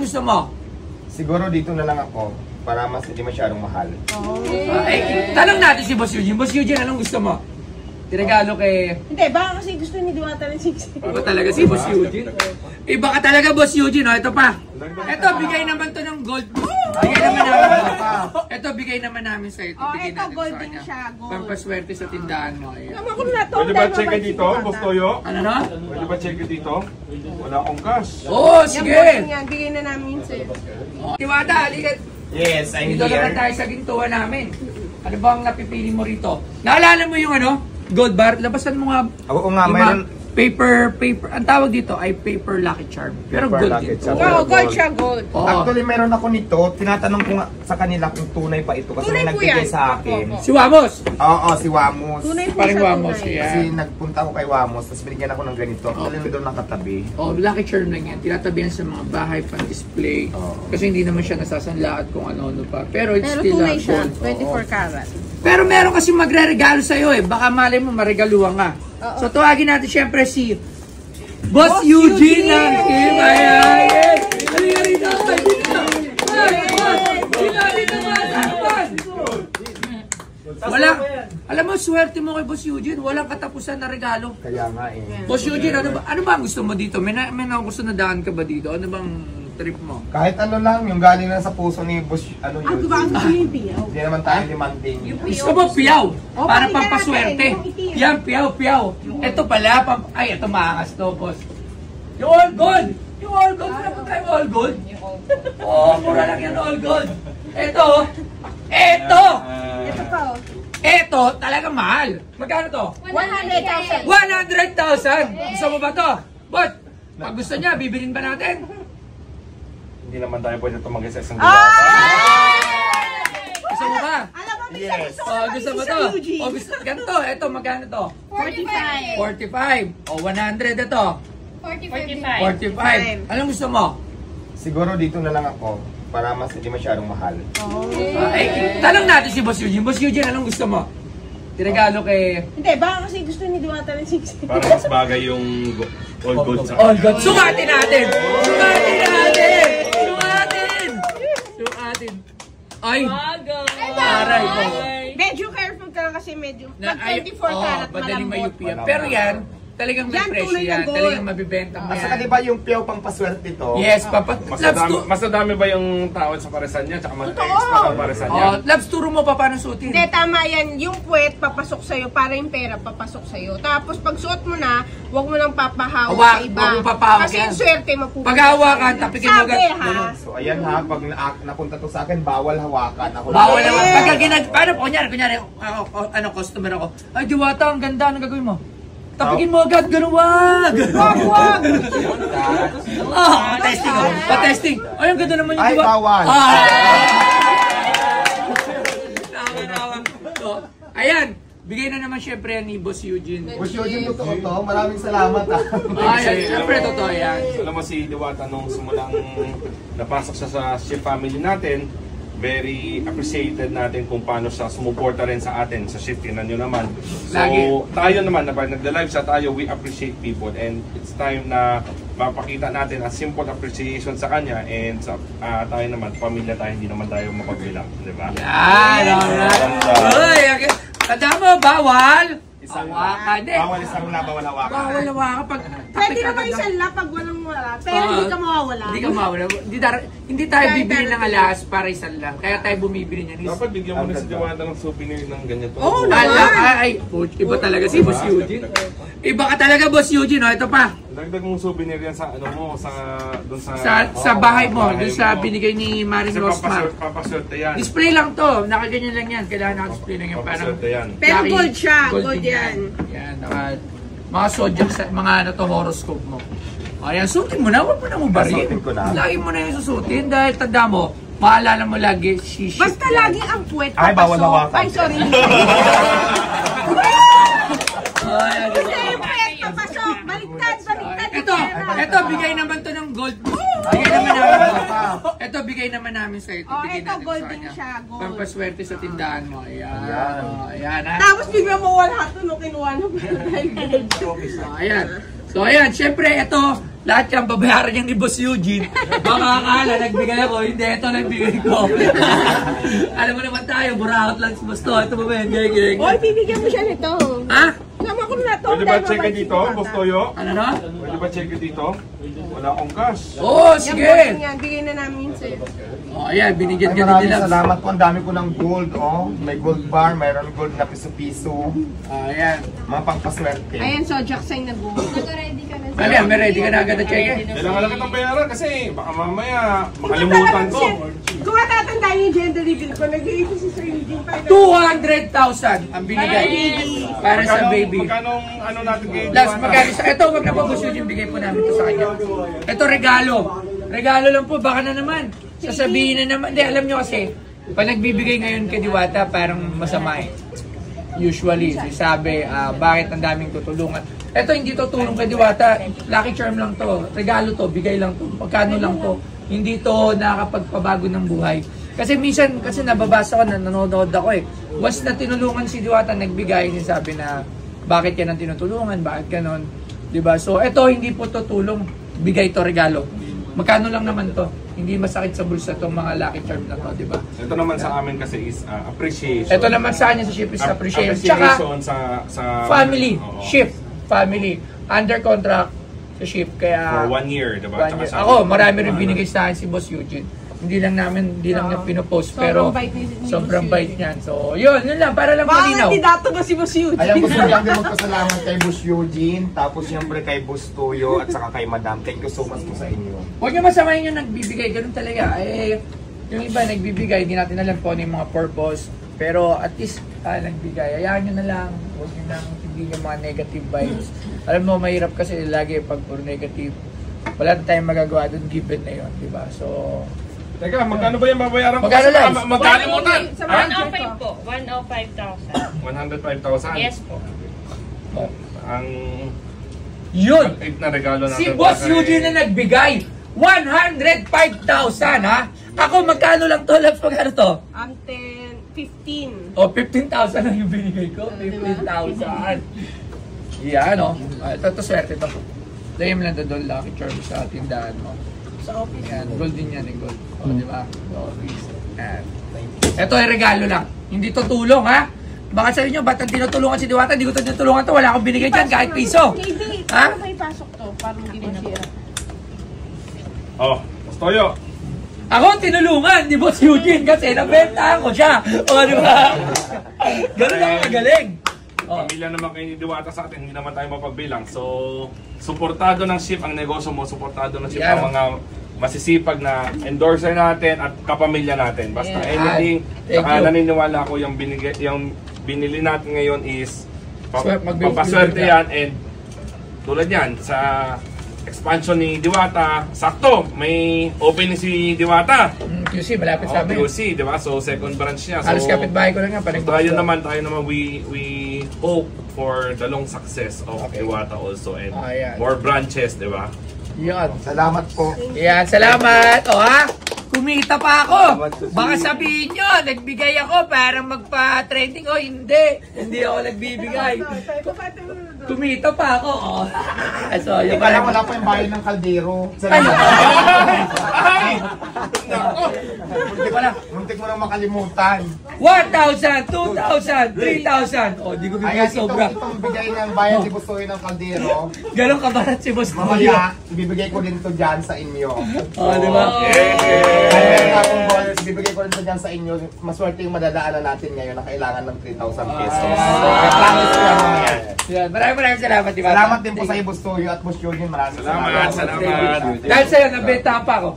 Anong gusto mo? Siguro dito na lang ako para mas hindi masyadong mahal. Tanong natin si Boss Eugene. Boss Eugene, anong gusto mo? Regalo kay... Hindi, baka kasi gusto ni Diwata ng 6. Iba talaga si Boss Eugene. Iba ka talaga, Boss Eugene. Oh, ito pa. Ito, bigay naman to ng gold. Bigay naman namin. Ito, bigay naman namin sa ito. Bigay ito, natin gold sa din kanya. siya, gold. Pampaswerte sa tindahan mo. Ayan. Naman ko na to. Pwede ba check dito, Boss Toyo? Ano no? Pwede ba check dito? Wala akong cash. Oo, sige. Yan, bigay na namin sa'yo. Diwata, halika. Yes, I'm Dito naman here. tayo sa gintuan namin. Ano bang napipili mo rito? Naalala mo yung ano? Gold bar? Labasan mo nga. Oo nga, yung mayroon. Paper. Ang tawag dito ay paper lucky charm. Pero Paper gold lucky din. charm. Wow, gold siya, gold. Oo. Actually, meron ako nito. Tinatanong ko nga sa kanila kung tunay pa ito. Kasi may Tunay po nagbigay yan. sa akin. Opo. Si Wamos. Oo, si Wamos. Tunay po Parang siya, Wamos tunay. siya. Kasi nagpunta ako kay Wamos, tapos binigyan ako ng ganito. Actually, doon nakatabi. Oh, lucky charm lang yan. Tinatabihan sa mga bahay pang display. Kasi hindi naman siya nasasanla at kung ano-ano pa. Pero it's Pero still tunay a siya, gold. 24 karat. Pero meron kasi magre-regalo sa'yo eh. Baka malay mo, maregaluhan ka. So, tuwagin natin syempre si Boss Eugene ng Team. Ayan! Halika rito! Wala, alam mo, swerte mo kay Boss Eugene. Walang katapusan na regalo. Kaya nga eh. Boss Eugene, ano ba ang gusto mo dito? May gusto na daan ka ba dito? Ano bang trip mo? Kahit ano lang, yung galing na sa puso ni Boss, ano Ang yun. diba ang gusto niyo yung piyaw? Hindi naman tayo demanding. Gusto mo piyaw? Oh, Para pakita pampaswerte. natin, yung itim. Yan, piyaw. Ito pala, ay, ito maakas to, boss. Yung all gold! Yung all gold, wala pa tayo all gold? Oo, mura lang yan all gold. Ito! Ito pa, oh. Ito, talaga mahal. Magkano to? 100,000. 100,000! Gusto mo ba to? But, pag gusto niya, bibilin ba natin? Hindi naman tayo pwede tumagay sa isang Gusto mo ba? Alam mo, Yes. Gusto mo to? Gusto, ganito, ito, magkano to? 45. 45. O, 100 ito. 45. Anong gusto mo? Siguro dito na lang ako para mas hindi masyadong mahal. Tanong natin si Boss Eugene. Boss Eugene, anong gusto mo? Regalo kay... Hindi, baka kasi gusto ni Diwata ng 6. Para mas bagay yung all gold sa All God. Sukatin natin! Sukatin! Ay! Aray ko. Medyo careful ka lang kasi medyo. Na, Pag 24 karat, madaling malambot. mayupi yan. Pero yan, talagang may Yan, presyo tunay na yan. gold. Talagang mabibenta mo At saka yan. diba yung piyaw pang paswerte to? Yes, papa. Mas nadami ba yung tao sa paresan niya? Tsaka mas extra ang paresan niya? Labs, turo mo pa paano suotin. Hindi, tama yan. Yung puwet, papasok sa'yo. Para yung pera, papasok sa'yo. Tapos, pag suot mo na, huwag mo nang papahawak sa iba. Huwag mo papahawak Kasi yan. yung swerte, mapupunta. Pag hawakan, tapikin mo Sabi, agad. ha? So ayan ha, pag napunta to sa akin, bawal hawakan. Ako Bawal lang. naman. Pagka paano po, kunyari, ano, customer ako. Ay, Diwata, ang ganda. Anong gagawin mo? Tapikin mo agad, ganun wag! Wag! Testing ako. Pa-testing. Ay, ang ganda naman yung Ay, Diwata. bawal. Tawa. So, ayan. Bigay na naman syempre yan ni Boss Eugene. Boss Eugene, totoo to. Maraming salamat ha. Ay, syempre totoo yan. Alam mo si Diwata nung simulang napasok siya sa Shift family natin, very appreciated natin kung paano siya sumuporta rin sa atin sa Shift. Tinan nyo naman. So, Lagi. tayo naman, na nagda-live siya tayo, we appreciate people and it's time na mapakita natin a simple appreciation sa kanya and sa tayo naman, pamilya tayo, hindi naman tayo mapagbilang, di ba? Yan, alright. Uy, okay. Tanda mo, bawal. Hawakan. Bawal isang na, bawal hawakan. Bawal hawakan. Pag Pwede naman isang lap pag walang wala. Pero hindi ka mawawala. Hindi ka mawala. Hindi tayo bibili ng alas para isang lang. Kaya tayo bumibili niyan. Dapat bigyan mo na si Diwata ng souvenir ng ganito. Oo, Iba talaga si Boss Eugene. Iba ka talaga, Boss Eugene. Ito pa. Dagdag mong souvenir yan sa ano mo, doon Sa bahay mo. Doon sa binigay ni Maring Rosmar. Papaswerte yan. Display lang to. Nakaganyan lang yan. Kailangan naka-display lang yan. Parang Papaswerte yan. Pero lucky. gold siya. Gold din yan. Yan. Mga zodiac, mga ano to, horoscope mo. Ayan, suotin mo na. Huwag mo na ubarin. Suotin ko na. Lagi mo na yung susutin. Dahil tanda mo, maalala mo lagi, shishit. Basta lagi ang puwet Ay, bawal hawakan. Ay, sorry. Ayan, Kasi yung puwet papasok. Baliktad. Ito, bigay naman to ng gold. Bigay naman namin. Ito, bigay naman namin sa ito. Oh, Bigay ito, natin gold sa din kanya. siya, gold. Pampaswerte sa tindahan mo. Ayan. Ayan, ha. Tapos bigla mo wala ito nung kinuha na. Ayan. So, ayan. Siyempre, ito, lahat yan babayaran yan ni Boss Eugene. Baka akala, nagbigay ako, hindi, ito nagbigay ko. Alam mo naman tayo, buraot lang si Boss to. Ito ba ba yan? Gaya. Oy, bibigyan mo siya nito. Ha? Sama ko na to. Pwede ba check dito, Boss Toyo? Ano no? Pwede ba check dito? Wala akong cash. Oo, Yan, sige. bossing yan. Bigay na namin sa'yo. Oh, ayan, binigyan Ay, ka din maraming nila. salamat po. Ang dami ko ng gold, oh. May gold bar, mayroon gold na piso-piso. Ayan. Mga pangpaswerte. Ayan, so Jackson nag-book. Nag-ready ka na sa... Ano yan, may ready ka na agad na check eh. Kailangan lang kitang bayaran kasi baka mamaya makalimutan ko. Kung matatandaan yung gender reveal ko, nag-iipon si Sir Eugene pa. 200,000 ang binigay para sa baby. Magkano ano natin kay Last magkano sa ito, wag na po Boss Eugene, bigay po namin ito sa kanya. Ito regalo. Regalo lang po, baka na naman. Sasabihin na naman. Hindi, alam nyo kasi, pag nagbibigay ngayon kay Diwata, parang masama eh. Usually, sabi, bakit ang daming tutulungan. Ito, hindi to tulong kay Diwata. Lucky charm lang to. Regalo to, bigay lang to. Pagkano lang to. Hindi to nakakapagpabago ng buhay. Kasi minsan, kasi nababasa ko, nanonood ako eh. Once na tinulungan si Diwata, nagbigay, sabi na, bakit yan ang tinutulungan, bakit ganon. Diba? So, ito, hindi po to tulong. Bigay to, regalo. Magkano lang naman to? Hindi masakit sa bulsa tong mga lucky charm na to, di ba? Ito naman sa amin kasi is appreciation. Ito naman sa kanya sa ship is appreciation. Tsaka, sa family, Oo. ship, family. Under contract sa ship, kaya... For 1 year, diba? 1 year. Ako, marami rin binigay sa akin si Boss Eugene. Hindi lang niya pinopost, pero Sobrang bait ni Boss sobrang Eugene. bait niyan. So, yun lang, para lang malinaw. Bakit dato ba si Boss Eugene? Ayan, gusto ko lang din magpasalamat kay Boss Eugene, tapos siyempre kay Boss Toyo, at saka kay Madam. Thank you so much po sa inyo. Huwag niyo masamahin yung nagbibigay, ganun talaga. Eh, yung iba nagbibigay, hindi natin alam kung ano yung mga purpose. Pero at least nagbigay. Hayaan nyo na lang. Huwag nyo nang hindi yung mga negative vibes. Alam mo, mahirap kasi lagi pag puro negative. Wala na tayong magagawa doon, given na yun, di ba? So, Teka, magkano ba yung babayaran ko? Magkano Kasi lang? magkalimutan. Sa Ha? mga- 105 po. 105,000. 105,000. Yes po. oh, Ang yun! maliit na regalo natin. Si Boss para kay- Eugene na nagbigay. 105,000 ha? Ako magkano lang to? Labs, magkano to? 15. O, 15,000 lang yung binigay ko. 15,000. Yan, o. Ito, swerte to. Lagyan mo lang doon, lucky charm sa tindahan mo. Sa office. Yan, gold din yan, gold. O, di ba? So, please. Yan. Ito ay regalo lang. Hindi to tulong, ha? Baka sabi nyo, ba't ang tinutulungan si Diwata? Hindi ko to tinutulungan to. Wala akong binigay dyan, kahit piso. Hindi. Ha? May pasok to. Para hindi masira. Oh, Boss Toyo. Ako ang tinulungan ni Boss Eugene kasi nabentahan ko siya. O, di ba? Ganun ako magaling. Oh. Pamilya naman kayo ni Diwata sa atin, hindi naman tayo mapagbilang. So, suportado ng ship ang negosyo mo, suportado ng ship Yeah. ang mga masisipag na endorser natin at kapamilya natin. Basta Yeah. anything, Thank saka you. naniniwala ako yung binili natin ngayon is Magbibigay papaswerte ka. yan, and tulad yan sa expansion ni Diwata, sakto, may opening si Diwata. QC, malapit sa amin. POC, di ba? So, second branch niya. Halos So, kapitbahay ko lang yan. so, tayo naman, we hope for the long success of Okay. Diwata also and Ayan. more branches, di ba? Yun. Salamat po. Yan, salamat. O ha, kumita pa ako. Baka sabihin nyo, nagbigay ako para magpa-trending. O hindi, hindi ako nagbibigay. Kumita pa ako. O. So, Yung yung pala parang... wala pa yung bahay ng kaldero. Ay! Wala. Muntik mo nang makalimutan. 1,000, 2,000, 3,000. O, di ko bibigay Ayan, sobra. itong bigay ng bayan ni Busoy ng kaldero. Ganon kabarat si Boss Toyo. Mamaya, ibibigay ko din to dyan sa inyo. O, di ba? Kaya akong balls, ibibigay ko rin to dyan sa inyo. Maswerte yung madadaanan natin ngayon na kailangan ng 3,000 pesos. Promise ko yan mamaya. Yan, maraming salamat, di ba? Salamat din po sa iyo, Busoy at Bus Eugene. Maraming Salamat, salamat. Dahil sa'yo, nabenta pa ako.